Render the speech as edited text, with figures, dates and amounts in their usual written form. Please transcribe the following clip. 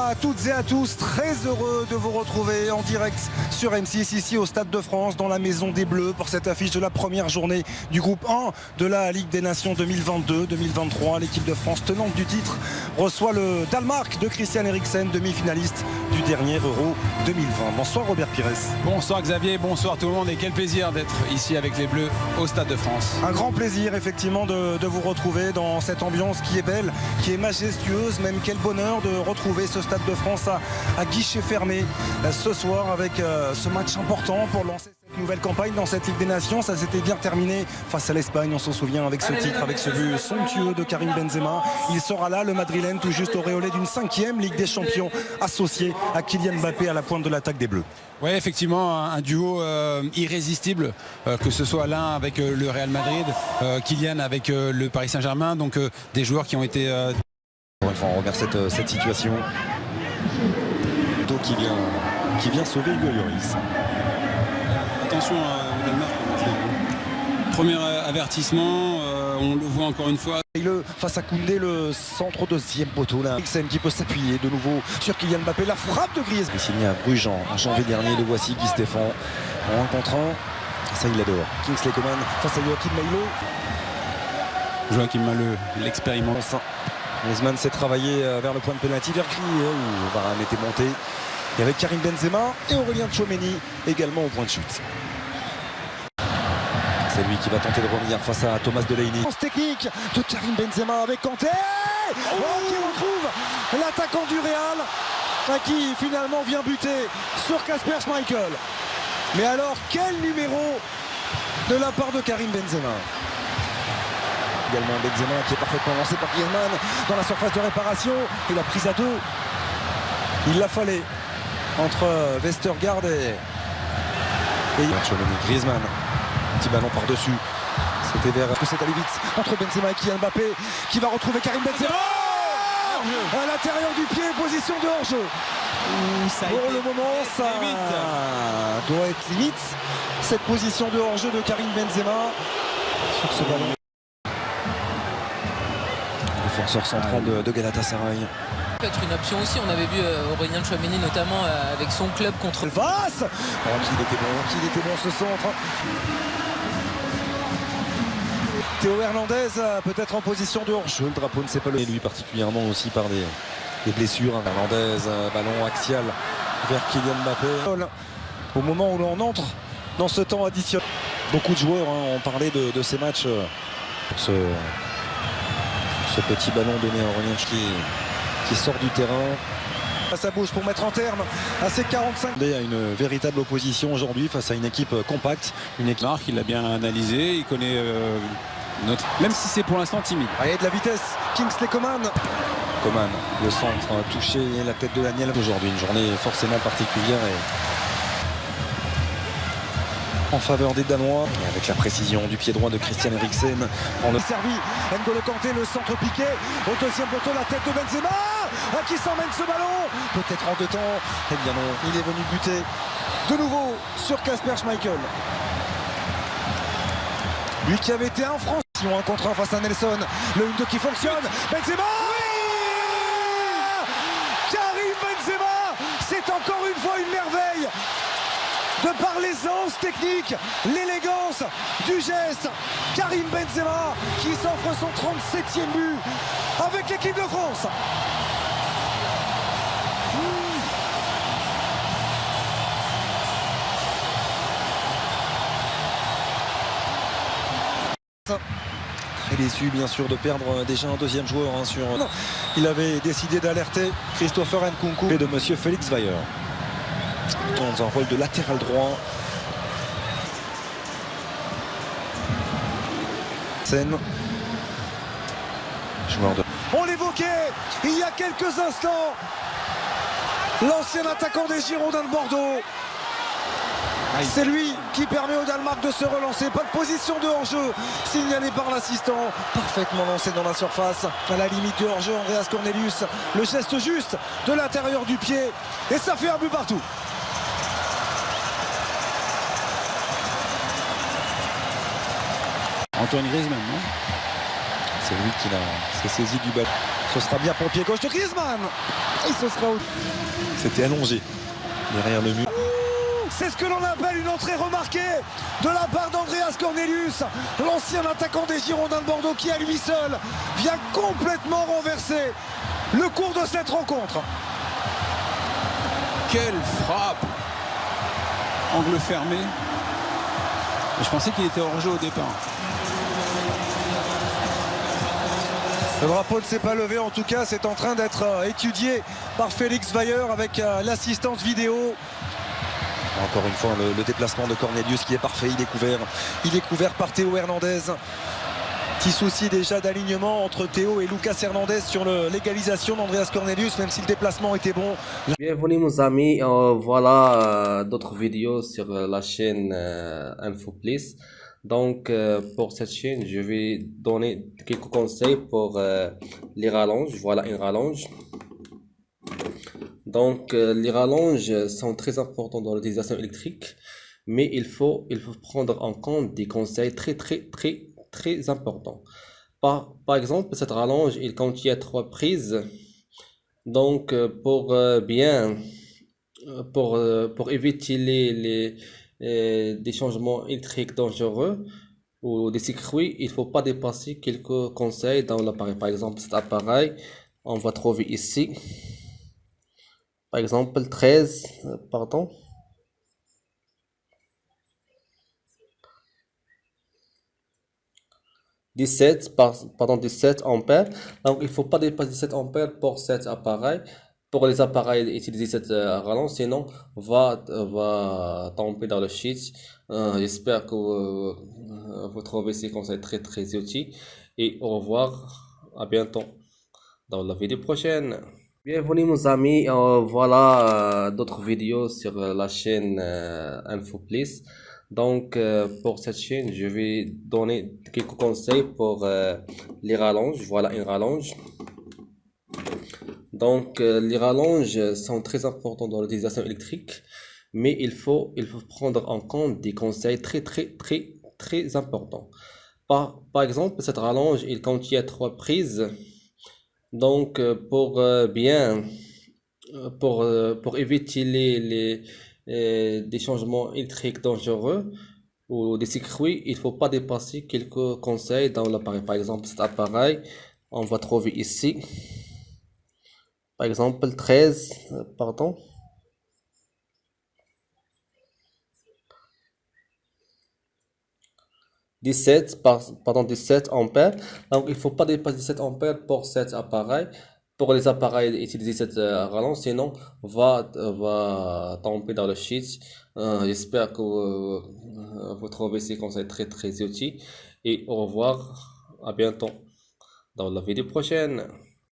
Bonsoir à toutes et à tous, très heureux de vous retrouver en direct sur M6 ici au Stade de France dans la Maison des Bleus pour cette affiche de la première journée du groupe 1 de la Ligue des Nations 2022-2023. L'équipe de France tenante du titre reçoit le Danemark de Christian Eriksen, demi-finaliste du dernier Euro 2020. Bonsoir Robert Pires. Bonsoir Xavier, bonsoir tout le monde et quel plaisir d'être ici avec les Bleus au Stade de France. Un grand plaisir effectivement de vous retrouver dans cette ambiance qui est belle, qui est majestueuse, même quel bonheur de retrouver ce Stade de France à guichet fermé ce soir avec ce match important pour lancer cette nouvelle campagne dans cette Ligue des Nations. Ça s'était bien terminé face à l'Espagne, on s'en souvient, avec ce titre, avec ce but somptueux de Karim Benzema. Il sera là, le Madrilène, tout juste auréolé d'une 5e Ligue des Champions, associé à Kylian Mbappé à la pointe de l'attaque des Bleus. Oui, effectivement, un duo irrésistible, que ce soit l'un avec le Real Madrid, Kylian avec le Paris Saint-Germain, donc des joueurs qui ont été... Enfin, on regarde cette situation. Donc qui vient sauver Hugo Lloris. Attention au Danemark. Premier avertissement, on le voit encore une fois. Face à Koundé, le centre au deuxième poteau. Là, Eriksen qui peut s'appuyer de nouveau sur Kylian Mbappé. La frappe de Griezmann. Signé à Bruges en janvier dernier. Le voici qui se défend en 1 contre 1. Ça, il l'adore. Kingsley Coman face à Joachim Meylo. Joachim Meylo, l'expérimente. Griezmann s'est travaillé vers le point de pénalty vers Gris où Varane était monté. Et avec Karim Benzema et Aurélien Tchouameni également au point de chute. C'est lui qui va tenter de revenir face à Thomas Delaney. Technique de Karim Benzema avec Kanté qui retrouve l'attaquant du Real qui finalement vient buter sur Kasper Schmeichel. Mais alors quel numéro de la part de Karim Benzema. Également Benzema qui est parfaitement lancé par Griezmann dans la surface de réparation et la prise à deux. Il la fallait entre Vestergaard et Griezmann. Petit ballon par-dessus. C'était vers... Est-ce que c'est allé vite entre Benzema et Kylian Mbappé qui va retrouver Karim Benzema à l'intérieur du pied, position de hors-jeu. Pour le moment, ça doit être limite. Cette position de hors-jeu de Karim Benzema sur ce ballon. Défenseur central de Galatasaray. Peut être une option aussi, on avait vu Aurélien Tchouameni notamment avec son club contre le Vasse. Qu'il était bon ce centre. Théo Hernandez peut-être en position de hors-jeu. Le drapeau ne s'est pas levé, lui particulièrement aussi par des blessures. Hernandez, ballon axial vers Kylian Mbappé. Au moment où l'on entre dans ce temps additionnel. Beaucoup de joueurs ont parlé de ces matchs pour ce petit ballon donné à Aurélien qui sort du terrain. Ça bouge pour mettre en terme à ces 45. Il y a une véritable opposition aujourd'hui face à une équipe compacte. Une équipe il l'a bien analysé, il connaît notre... Même si c'est pour l'instant timide. Il y a de la vitesse. Kingsley Coman. Coman, le centre touché, la tête de Daniel. Aujourd'hui, une journée forcément particulière en faveur des Danois, et avec la précision du pied droit de Christian Eriksen. On le servi, N'Golo Kanté, le centre piqué, au deuxième poteau, la tête de Benzema, qui s'emmène ce ballon, peut-être en 2 temps, eh bien non, il est venu buter de nouveau sur Kasper Schmeichel. Lui qui avait été un Français, 1 contre 1 face à Nelson, le 1-2 qui fonctionne, Benzema Karim Benzema, c'est encore une fois une merveille de par l'aisance technique, l'élégance du geste. Karim Benzema qui s'offre son 37e but avec l'équipe de France. Très déçu bien sûr de perdre déjà un deuxième joueur sur... Non. Il avait décidé d'alerter Christopher Nkunku et de monsieur Félix Weyer. Dans un rôle de latéral droit. Scène. Joueur de... On l'évoquait il y a quelques instants. L'ancien attaquant des Girondins de Bordeaux. C'est lui qui permet au Danemark de se relancer. Pas de position de hors-jeu signalée par l'assistant. Parfaitement lancé dans la surface. À la limite de hors-jeu, Andreas Cornelius. Le geste juste de l'intérieur du pied. Et ça fait un but partout. Antoine Griezmann, non? C'est lui qui s'est saisi du ballon. Ce sera bien pour le pied gauche de Griezmann. Et ce sera... C'était allongé derrière le mur. C'est ce que l'on appelle une entrée remarquée de la part d'Andreas Cornelius, l'ancien attaquant des Girondins de Bordeaux qui à lui seul vient complètement renverser le cours de cette rencontre. Quelle frappe! Angle fermé. Je pensais qu'il était hors jeu au départ. Le drapeau ne s'est pas levé, en tout cas c'est en train d'être étudié par Félix Weyer avec l'assistance vidéo. Encore une fois le déplacement de Cornelius qui est parfait, il est couvert par Théo Hernandez. Petit souci déjà d'alignement entre Théo et Lucas Hernandez sur l'égalisation d'Andreas Cornelius, même si le déplacement était bon. Bienvenue mes amis, voilà d'autres vidéos sur la chaîne InfoPlus. Donc pour cette chaîne, je vais donner quelques conseils pour les rallonges. Voilà une rallonge. Donc les rallonges sont très importants dans l'utilisation électrique, mais il faut prendre en compte des conseils très importants. Par exemple, cette rallonge, il contient 3 prises. Donc pour éviter des changements électriques dangereux ou des circuits, il faut pas dépasser quelques conseils dans l'appareil. Par exemple, cet appareil, on va trouver ici, par exemple 13, pardon. 17 ampères. Donc il faut pas dépasser 17 ampères pour cet appareil. Pour les appareils, utiliser cette rallonge, sinon va tomber dans le shit. J'espère que vous trouvez ces conseils très utiles. Et au revoir, à bientôt dans la vidéo prochaine. Bienvenue mes amis, voilà d'autres vidéos sur la chaîne InfoPlus. Donc pour cette chaîne, je vais donner quelques conseils pour les rallonges. Voilà une rallonge. Donc les rallonges sont très importants dans l'utilisation électrique, mais il faut prendre en compte des conseils très importants. Par exemple, cette rallonge, il contient 3 prises. Donc pour éviter des changements électriques dangereux ou des circuits, il faut pas dépasser quelques conseils dans l'appareil. Par exemple, cet appareil, on va trouver ici, par exemple 13, pardon. 17 ampères. Donc il faut pas dépasser 17 ampères pour cet appareil. Pour les appareils, utiliser cette rallonge, sinon va tomber dans le shit. J'espère que vous trouvez ces conseils très utiles. Et au revoir, à bientôt dans la vidéo prochaine.